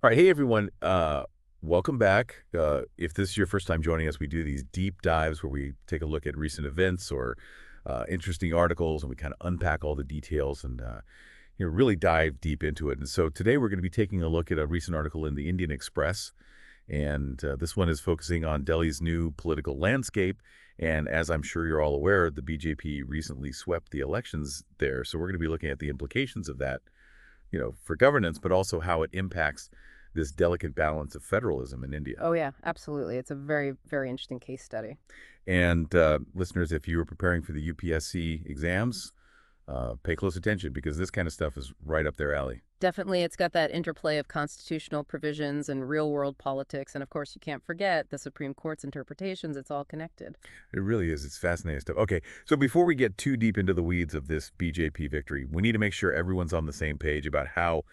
All right. Hey, everyone. Welcome back. If this is your first time joining us, we do these deep dives where we take a look at recent events or interesting articles, and we kind of unpack all the details and really dive deep into it. And so today we're going to be taking a look at a recent article in the Indian Express, and this one is focusing on Delhi's new political landscape. And as I'm sure you're all aware, the BJP recently swept the elections there. So we're going to be looking at the implications of that, for governance, but also how it impacts this delicate balance of federalism in India. Oh, yeah, absolutely. It's a very, very interesting case study. And listeners, if you were preparing for the UPSC exams, pay close attention because this kind of stuff is right up their alley. Definitely, it's got that interplay of constitutional provisions and real-world politics. And of course, you can't forget the Supreme Court's interpretations. It's all connected. It really is. It's fascinating stuff. Okay, so before we get too deep into the weeds of this BJP victory, we need to make sure everyone's on the same page about how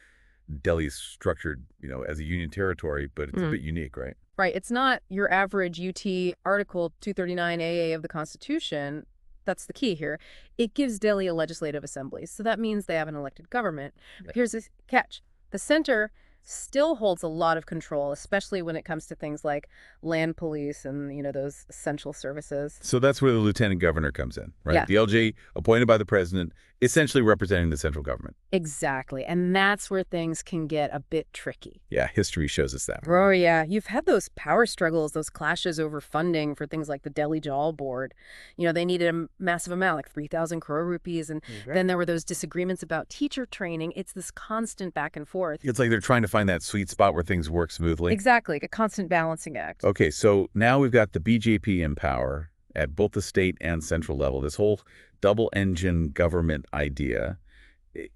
Delhi's structured, as a union territory, but it's a bit unique, right? Right. It's not your average UT Article 239 AA of the Constitution. That's the key here. It gives Delhi a legislative assembly. So that means they have an elected government. But here's the catch. The center still holds a lot of control, especially when it comes to things like land police and, those essential services. So that's where the lieutenant governor comes in, right? Yeah. The LG appointed by the president, essentially representing the central government. Exactly. And that's where things can get a bit tricky. Yeah, history shows us that. Oh, yeah. You've had those power struggles, those clashes over funding for things like the Delhi Jal Board. They needed a massive amount, like 3,000 crore rupees. And then there were those disagreements about teacher training. It's this constant back and forth. It's like they're trying to find that sweet spot where things work smoothly. Exactly. A constant balancing act. Okay, so now we've got the BJP in power at both the state and central level. This whole double-engine government idea,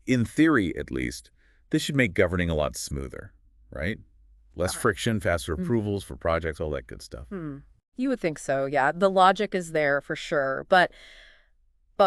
in theory at least, this should make governing a lot smoother, right? Less friction, faster approvals for projects, all that good stuff. You would think so, yeah. The logic is there for sure. But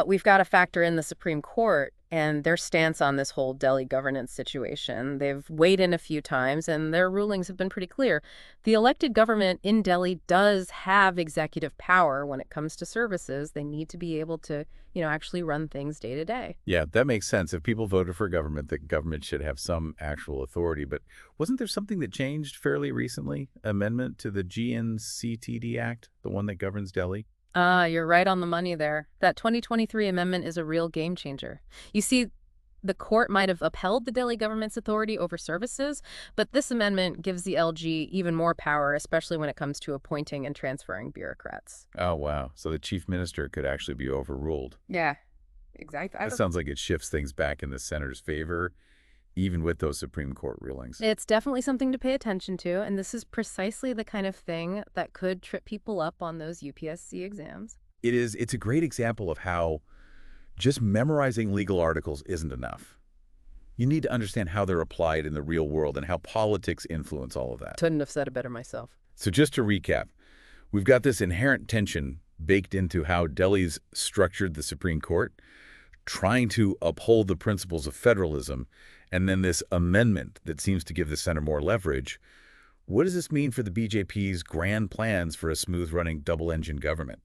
we've got to factor in the Supreme Court and their stance on this whole Delhi governance situation. They've weighed in a few times, and their rulings have been pretty clear. The elected government in Delhi does have executive power when it comes to services. They need to be able to, actually run things day to day. Yeah, that makes sense. If people voted for government, the government should have some actual authority. But wasn't there something that changed fairly recently? Amendment to the GNCTD Act, the one that governs Delhi? You're right on the money there. That 2023 amendment is a real game changer. You see, the court might have upheld the Delhi government's authority over services, but this amendment gives the LG even more power, especially when it comes to appointing and transferring bureaucrats. Oh, wow. So the chief minister could actually be overruled. Yeah, exactly. That sounds like it shifts things back in the center's favor, even with those Supreme Court rulings. It's definitely something to pay attention to, and this is precisely the kind of thing that could trip people up on those UPSC exams. It is. It's a great example of how just memorizing legal articles isn't enough. You need to understand how they're applied in the real world and how politics influence all of that. Couldn't have said it better myself. So just to recap, we've got this inherent tension baked into how Delhi's structured the Supreme Court, trying to uphold the principles of federalism, and then this amendment that seems to give the center more leverage. What does this mean for the BJP's grand plans for a smooth-running double-engine government?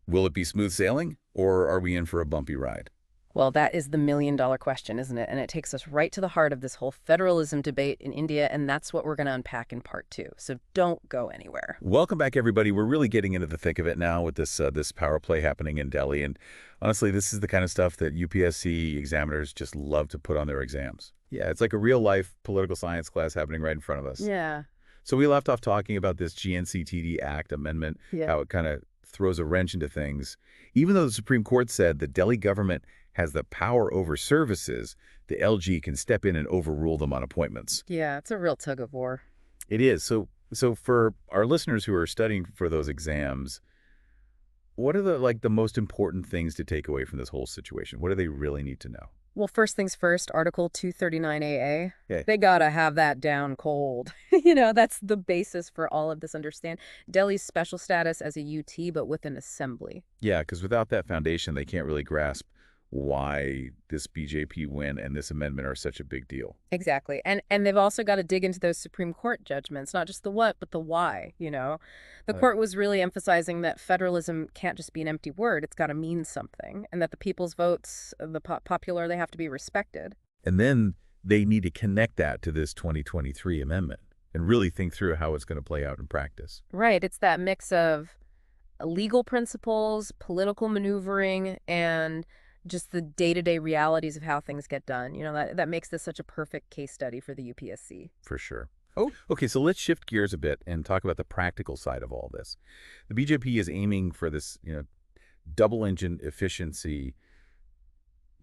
Will it be smooth sailing, or are we in for a bumpy ride? Well, that is the million-dollar question, isn't it? And it takes us right to the heart of this whole federalism debate in India, and that's what we're going to unpack in part 2. So don't go anywhere. Welcome back, everybody. We're really getting into the thick of it now with this power play happening in Delhi. And honestly, this is the kind of stuff that UPSC examiners just love to put on their exams. Yeah, it's like a real-life political science class happening right in front of us. Yeah. So we left off talking about this GNCTD Act amendment, how it kind of throws a wrench into things. Even though the Supreme Court said the Delhi government has the power over services, the LG can step in and overrule them on appointments. Yeah, it's a real tug of war. It is. So for our listeners who are studying for those exams, what are the most important things to take away from this whole situation? What do they really need to know? Well, first things first, Article 239 AA. Yeah. They gotta have that down cold. That's the basis for all of this, understand? Delhi's special status as a UT, but with an assembly. Yeah, because without that foundation, they can't really grasp why this BJP win and this amendment are such a big deal. Exactly. And they've also got to dig into those Supreme Court judgments, not just the what, but the why, The court was really emphasizing that federalism can't just be an empty word. It's got to mean something, and that the people's votes, the popular, they have to be respected. And then they need to connect that to this 2023 amendment and really think through how it's going to play out in practice. Right. It's that mix of legal principles, political maneuvering, and just the day-to-day realities of how things get done. That makes this such a perfect case study for the UPSC. For sure. Oh, okay, so let's shift gears a bit and talk about the practical side of all this. The BJP is aiming for this, double engine efficiency,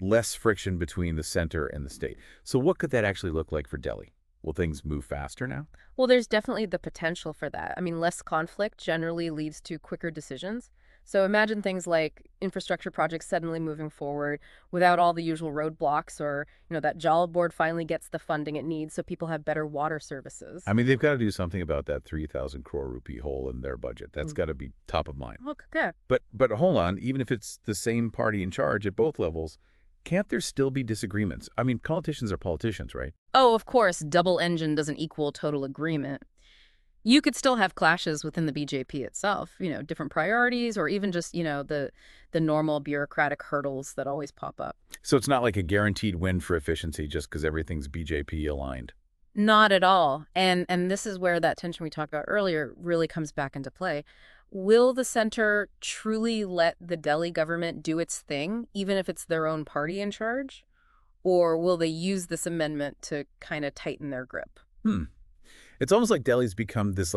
less friction between the center and the state. So what could that actually look like for Delhi? Will things move faster now? Well, there's definitely the potential for that. I mean, less conflict generally leads to quicker decisions. So imagine things like infrastructure projects suddenly moving forward without all the usual roadblocks, or, that Jal board finally gets the funding it needs so people have better water services. I mean, they've got to do something about that 3,000 crore rupee hole in their budget. That's Mm. got to be top of mind. Okay. But hold on, even if it's the same party in charge at both levels, can't there still be disagreements? I mean, politicians are politicians, right? Oh, of course, double engine doesn't equal total agreement. You could still have clashes within the BJP itself, different priorities, or even just, the normal bureaucratic hurdles that always pop up. So it's not like a guaranteed win for efficiency just because everything's BJP aligned. Not at all. And this is where that tension we talked about earlier really comes back into play. Will the center truly let the Delhi government do its thing, even if it's their own party in charge? Or will they use this amendment to kind of tighten their grip? Hmm. It's almost like Delhi's become this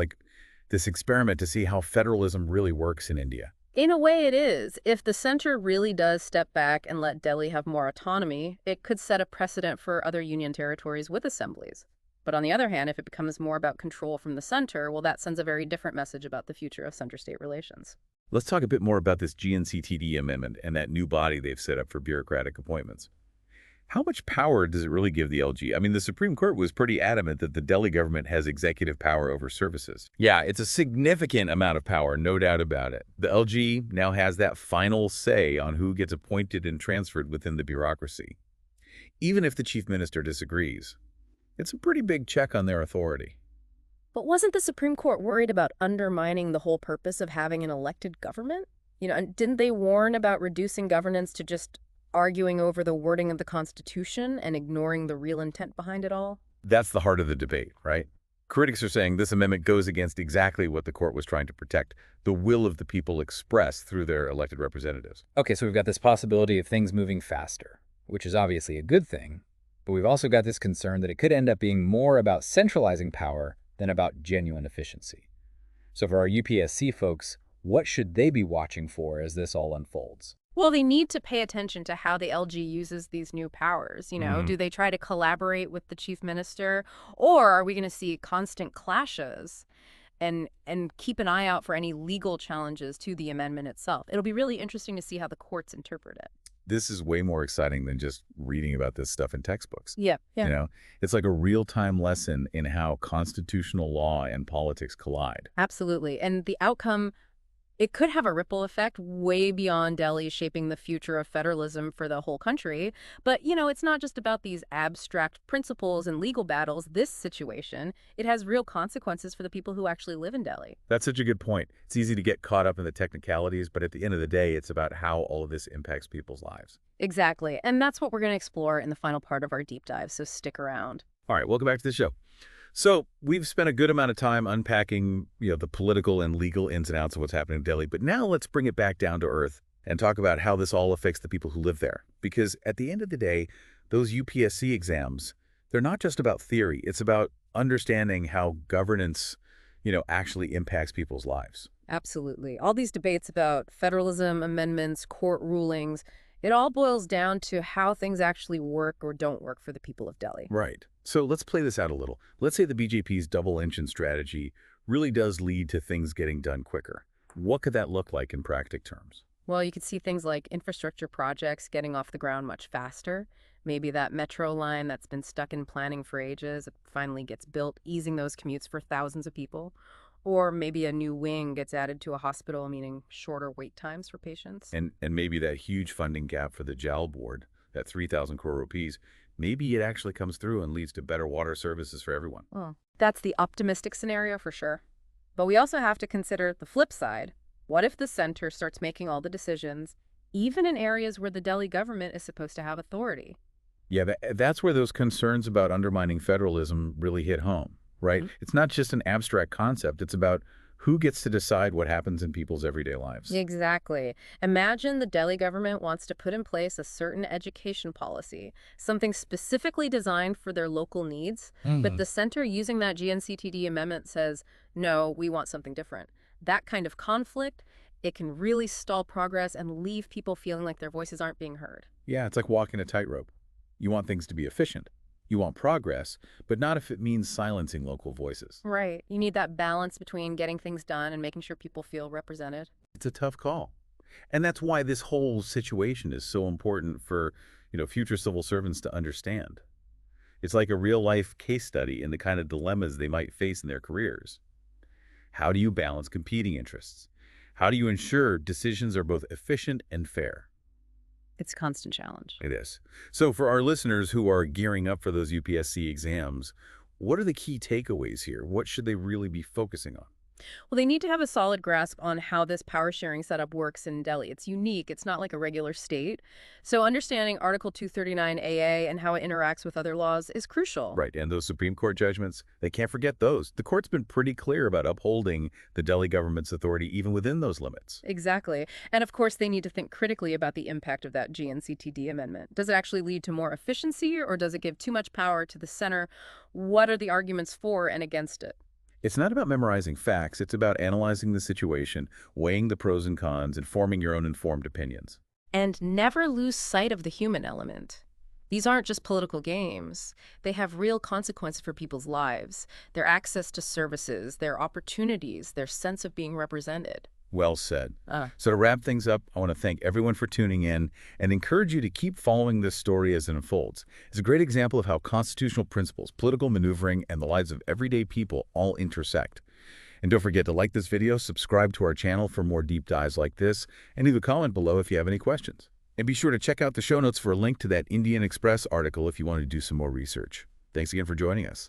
experiment to see how federalism really works in India. In a way, it is. If the center really does step back and let Delhi have more autonomy, it could set a precedent for other union territories with assemblies. But on the other hand, if it becomes more about control from the center, well, that sends a very different message about the future of center-state relations. Let's talk a bit more about this GNCTD amendment and that new body they've set up for bureaucratic appointments. How much power does it really give the LG? I mean, the Supreme Court was pretty adamant that the Delhi government has executive power over services. Yeah, it's a significant amount of power, no doubt about it. The LG now has that final say on who gets appointed and transferred within the bureaucracy, even if the chief minister disagrees. It's a pretty big check on their authority. But wasn't the Supreme Court worried about undermining the whole purpose of having an elected government? And didn't they warn about reducing governance to just arguing over the wording of the Constitution and ignoring the real intent behind it all? That's the heart of the debate, right? Critics are saying this amendment goes against exactly what the court was trying to protect, the will of the people expressed through their elected representatives. Okay, so we've got this possibility of things moving faster, which is obviously a good thing, but we've also got this concern that it could end up being more about centralizing power than about genuine efficiency. So for our UPSC folks, what should they be watching for as this all unfolds? Well, they need to pay attention to how the LG uses these new powers. Do they try to collaborate with the chief minister, or are we going to see constant clashes? And keep an eye out for any legal challenges to the amendment itself. It'll be really interesting to see how the courts interpret it. This is way more exciting than just reading about this stuff in textbooks. Yeah. It's like a real-time lesson in how constitutional law and politics collide. Absolutely. And the outcome, it could have a ripple effect way beyond Delhi, shaping the future of federalism for the whole country. But, it's not just about these abstract principles and legal battles. This situation, it has real consequences for the people who actually live in Delhi. That's such a good point. It's easy to get caught up in the technicalities, but at the end of the day, it's about how all of this impacts people's lives. Exactly. And that's what we're going to explore in the final part of our deep dive, so stick around. All right, welcome back to the show. So we've spent a good amount of time unpacking, the political and legal ins and outs of what's happening in Delhi. But now let's bring it back down to earth and talk about how this all affects the people who live there. Because at the end of the day, those UPSC exams, they're not just about theory. It's about understanding how governance, actually impacts people's lives. Absolutely. All these debates about federalism, amendments, court rulings, it all boils down to how things actually work or don't work for the people of Delhi. Right. So let's play this out a little. Let's say the BJP's double-engine strategy really does lead to things getting done quicker. What could that look like in practical terms? Well, you could see things like infrastructure projects getting off the ground much faster. Maybe that metro line that's been stuck in planning for ages, it finally gets built, easing those commutes for thousands of people. Or maybe a new wing gets added to a hospital, meaning shorter wait times for patients. And maybe that huge funding gap for the JAL board, that 3,000 crore rupees, maybe it actually comes through and leads to better water services for everyone. Well, that's the optimistic scenario for sure. But we also have to consider the flip side. What if the center starts making all the decisions, even in areas where the Delhi government is supposed to have authority? Yeah, that's where those concerns about undermining federalism really hit home, right? Mhm. It's not just an abstract concept. It's about who gets to decide what happens in people's everyday lives. Exactly. Imagine the Delhi government wants to put in place a certain education policy, something specifically designed for their local needs, but Hmm. the center using that GNCTD amendment says, no, we want something different. That kind of conflict, it can really stall progress and leave people feeling like their voices aren't being heard. Yeah, it's like walking a tightrope. You want things to be efficient. You want progress, but not if it means silencing local voices. Right. You need that balance between getting things done and making sure people feel represented. It's a tough call. And that's why this whole situation is so important for, future civil servants to understand. It's like a real-life case study in the kind of dilemmas they might face in their careers. How do you balance competing interests? How do you ensure decisions are both efficient and fair? It's a constant challenge. It is. So for our listeners who are gearing up for those UPSC exams, what are the key takeaways here? What should they really be focusing on? Well, they need to have a solid grasp on how this power sharing setup works in Delhi. It's unique. It's not like a regular state. So understanding Article 239 AA and how it interacts with other laws is crucial. Right, and those Supreme Court judgments, they can't forget those. The court's been pretty clear about upholding the Delhi government's authority even within those limits. Exactly. And of course, they need to think critically about the impact of that GNCTD amendment. Does it actually lead to more efficiency or does it give too much power to the center? What are the arguments for and against it? It's not about memorizing facts, it's about analyzing the situation, weighing the pros and cons, and forming your own informed opinions. And never lose sight of the human element. These aren't just political games. They have real consequences for people's lives, their access to services, their opportunities, their sense of being represented. Well said. Uh, So to wrap things up, I want to thank everyone for tuning in and encourage you to keep following this story as it unfolds. It's a great example of how constitutional principles, political maneuvering, and the lives of everyday people all intersect. And don't forget to like this video, subscribe to our channel for more deep dives like this, and leave a comment below if you have any questions. And be sure to check out the show notes for a link to that Indian Express article if you want to do some more research. Thanks again for joining us.